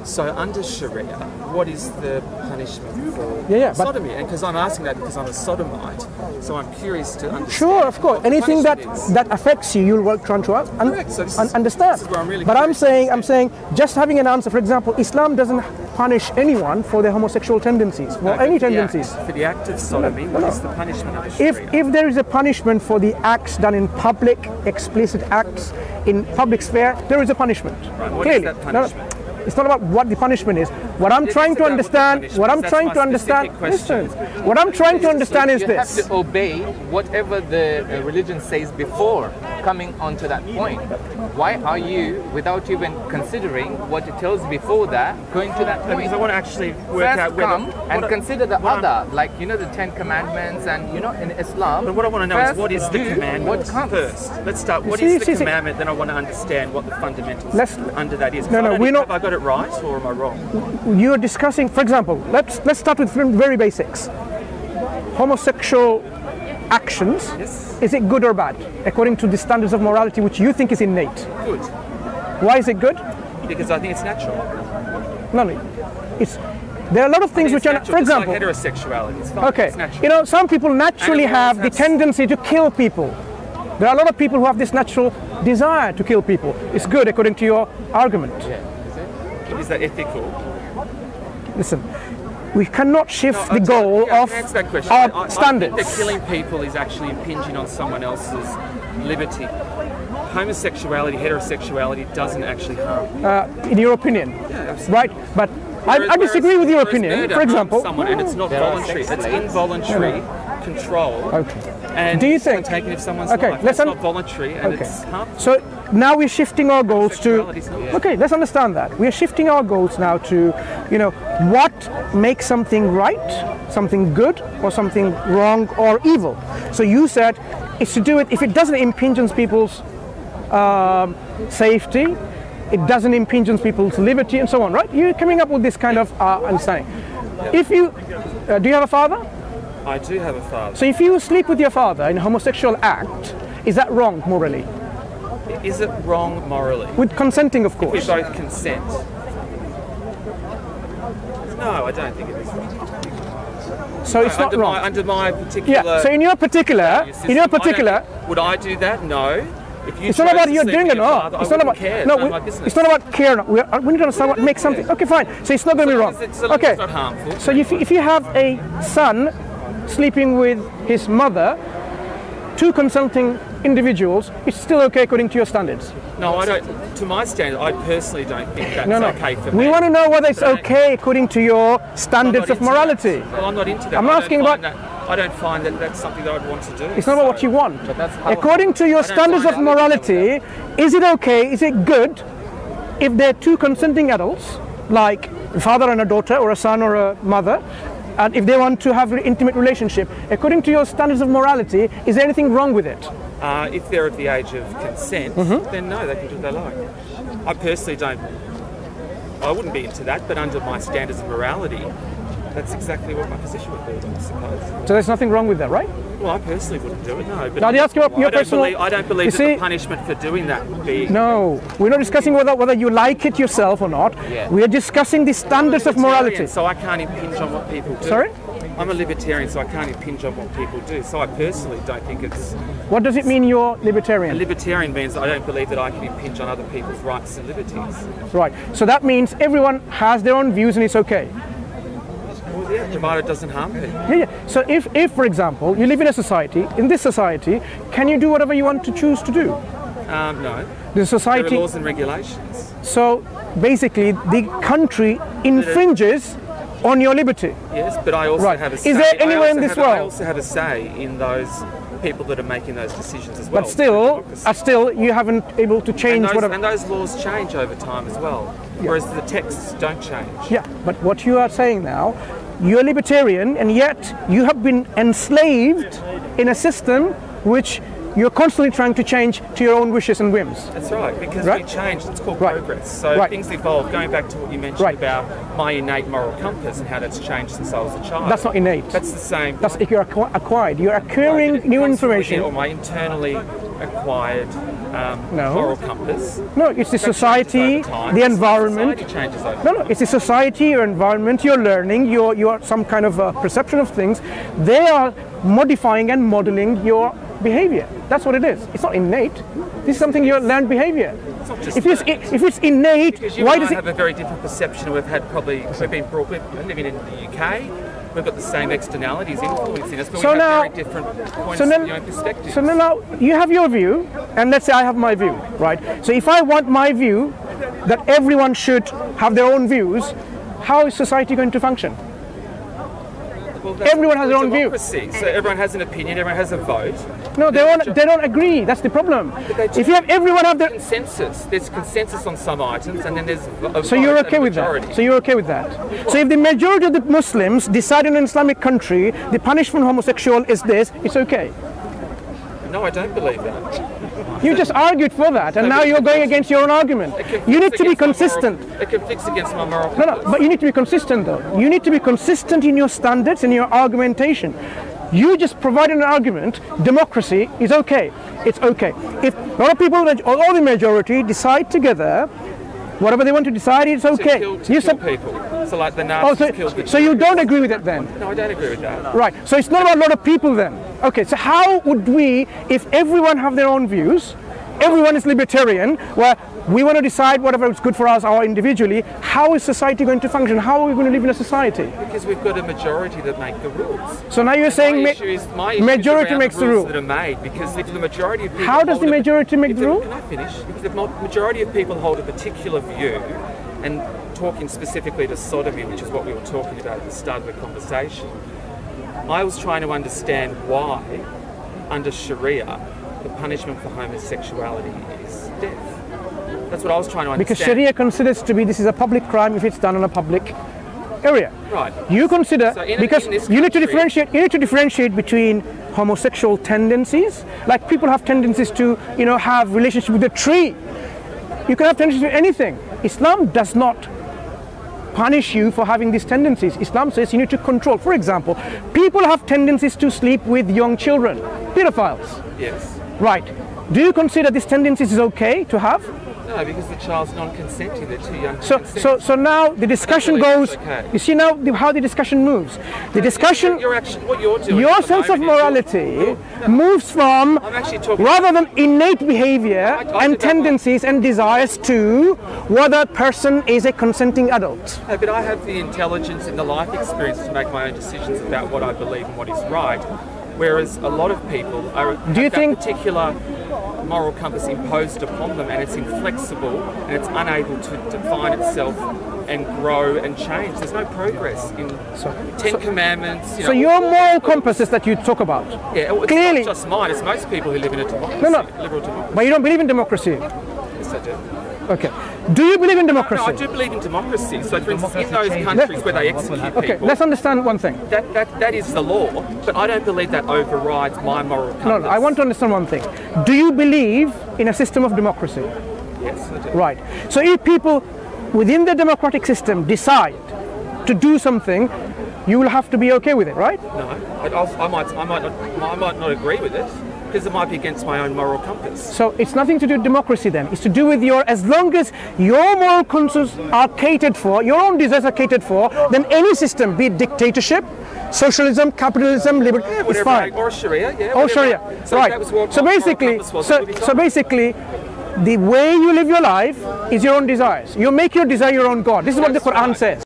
So under Sharia, what is the punishment for sodomy? And because I'm asking that because I'm a sodomite, so I'm curious to understand. Sure, of course. Anything that affects you, you'll try to understand. This is where I'm really but I'm saying, just having an answer. For example, Islam doesn't punish anyone for their homosexual tendencies, or any tendencies. For the act of sodomy, what is the punishment under Sharia? If there is a punishment for the acts done in public, explicit acts in public sphere, there is a punishment. Right, what clearly. is that punishment? It's not about what the punishment is. What I'm trying to understand, is this. What I'm trying to understand is this. You have to obey whatever the religion says before coming onto that point. Why are you, without even considering what it tells before that, going to that point? Because I want to actually work out come and consider the other, like, you know, the 10 Commandments and, you know, in Islam. But what I want to know is what is the commandment first. Let's start. What is the commandment? Then I want to understand what the fundamentals under that is. No, we're not. Have I got it right or am I wrong? You're discussing, for example, let's start with very basics. Homosexual actions, is it good or bad according to the standards of morality which you think is innate? Good. Why is it good? Because I think it's natural. No, there are a lot of things which are, for example, like heterosexuality. It's fine. Okay, it's natural. you know, some people naturally have the tendency to kill people. There are a lot of people who have this natural desire to kill people. It's good according to your argument. Is that ethical? Listen, we cannot shift the goal of our standards. I think that killing people is actually impinging on someone else's liberty. Homosexuality, heterosexuality doesn't actually harm. In your opinion, right? But I disagree with your opinion. For example, someone and it's not voluntary; it's involuntary control. Okay. And do you think taking of someone's life? It's not voluntary and it's harmful. So now we're shifting our goals to. Okay, let's understand that we are shifting our goals now to, you know, what makes something right, something good, or something wrong or evil. So you said it's to do it if it doesn't impinge on people's safety, it doesn't impinge on people's liberty, and so on. Right? You're coming up with this kind of understanding. If you do you have a father? I do have a father. So if you sleep with your father in a homosexual act, is that wrong morally? Is it wrong morally? With consenting, of course. If we both consent. No, I don't think it is wrong. So it's not wrong. Under my particular. Yeah. So in your particular, would I do that? No. If you it's not about you doing it or not. It's not about care. It's not about care. We need to understand what makes something. Okay, fine. So it's not going to be wrong. Okay. It's not harmful. So if you have a son sleeping with his mother, two consenting individuals, it's still okay according to your standards. No, I don't. To my standard, I personally don't think that's okay for me. We want to know whether it's okay according to your standards of morality. Well, I'm not into that. I'm asking about. I don't find that that's something that I'd want to do. It's not about what you want. According to your standards of morality, is it okay, is it good if they're two consenting adults, like a father and a daughter, or a son or a mother, and if they want to have an intimate relationship, according to your standards of morality, is there anything wrong with it? If they're of the age of consent, then no, they can do what they like. I personally don't. I wouldn't be into that, but under my standards of morality, that's exactly what my position would be, I suppose. So there's nothing wrong with that, right? Well, I personally wouldn't do it, no. But now, ask you about your personal. I don't believe that the punishment for doing that would be. No, we're not discussing whether you like it yourself or not. Yeah. We are discussing the standards of morality. So I can't impinge on what people do. Sorry? I'm a libertarian, so I can't impinge on what people do. So I personally don't think it's. What does it mean you're libertarian? A libertarian means that I don't believe that I can impinge on other people's rights and liberties. Right. So that means everyone has their own views and it's okay. Well, yeah, provided it doesn't harm people. Yeah. So if, for example, you live in a society, in this society, can you do whatever you want to choose to do? No. The society. There are laws and regulations. So basically, the country infringes on your liberty. Yes, but I also have a say. Is there anywhere in this world? I also have a say in those people that are making those decisions as well. But still, you haven't able to change whatever. And those laws change over time as well, whereas the texts don't change. Yeah, but what you are saying now, you're libertarian, and yet you have been enslaved in a system which you're constantly trying to change to your own wishes and whims. That's right, because we change, it's called progress. So things evolve, going back to what you mentioned about my innate moral compass and how that's changed since I was a child. That's not innate. That's the same. That's if you're acquired. You're acquiring new information. Or my internally acquired No. moral compass. No, it's the That society, changes over time. the environment. Society changes over No, it's the society, your environment, your learning, your some kind of perception of things. They are modifying and modeling your behavior. That's what it is. It's not innate. This is something you learned behavior. It's not just If it's innate, because you why and I does it? have a very different perception. We've living in the UK. We've got the same externalities influencing us, but So we have now- very different points, so then- perspectives. So now you have your view, and let's say I have my view, right? So if I want my view, that everyone should have their own views, how is society going to function? Well, that's everyone has their own view. democracy. So everyone has an opinion, everyone has a vote. No, they don't agree. That's the problem. If you have everyone have their, Consensus. There's consensus on some items, and then there's a so you're vote okay and a with majority. that. So you're okay with that. So if the majority of the Muslims decide in an Islamic country the punishment for homosexual is this, it's okay. No, I don't believe that. You just argued for that, and now you're going against your own argument. You need to be consistent. It conflicts against my moral No, compass. but you need to be consistent though. You need to be consistent in your standards and your argumentation. You just provide an argument, democracy is okay. It's okay. If a lot of people, or the majority, decide together, whatever they want to decide, it's okay. To kill people. So like the Nazis killed the So you don't agree with it then? No, I don't agree with that. Right, so it's not about a lot of people then. Okay, so how would we, if everyone have their own views, everyone is libertarian, where we want to decide whatever is good for us or individually, how is society going to function? How are we going to live in a society? Because we've got a majority that make the rules. So now you're saying My issue is majority around makes the rules rule. that are made, because if the majority of people How does the hold a- majority make if the rule? Can I finish? If the majority of people hold a particular view, and talking specifically to sodomy, which is what we were talking about at the start of the conversation, I was trying to understand why, under Sharia, the punishment for homosexuality is death. That's what I was trying to understand. Because Sharia considers to be this is a public crime if it's done in a public area. Right. You consider, So because in this you need to country- differentiate between homosexual tendencies, like people have tendencies to, have relationship with a tree. You can have tendencies with anything. Islam does not punish you for having these tendencies. Islam says you need to control. For example, people have tendencies to sleep with young children, pedophiles. Yes. Right. Do you consider these tendencies is okay to have? No, because the child's non-consenting. They're too young to consent. So now the discussion believe goes. it's okay. You see now how the discussion moves. The discussion, What you're doing. your at the sense of moment is morality moves from I'm actually talking. rather than innate behavior I and did that tendencies and desires to whether a person is a consenting adult. No, but I have the intelligence and the life experience to make my own decisions about what I believe and what is right. Whereas a lot of people have you that think- particular moral compass imposed upon them, and it's inflexible and it's unable to define itself and grow and change. There's no progress in Ten Commandments. So your moral compasses that you talk about, yeah, it's clearly, not just mine. It's most people who live in a democracy, No. liberal democracy. but you don't believe in democracy. Yes, I do. Okay. Do you believe in No, democracy? I do believe in democracy. So, for instance, in those countries where they execute Okay, people, let's understand one thing. that is the law. But I don't believe that overrides my moral compass. No, I want to understand one thing. Do you believe in a system of democracy? Yes, I do. Right. So if people within the democratic system decide to do something, you will have to be okay with it, right? No, I might not agree with it because it might be against my own moral compass. So it's nothing to do with democracy then. It's to do with as long as your moral conscience are catered for, your own desires are catered for, then any system, be it dictatorship, socialism, capitalism, liberty, Yeah, it's whatever. fine. Or Sharia, yeah. Or whatever. Sharia, So right. That was what So my moral basically, compass was, it would be so fine. basically, the way you live your life is your own desires. You make your desire your own God. This is what the That's Quran right. says.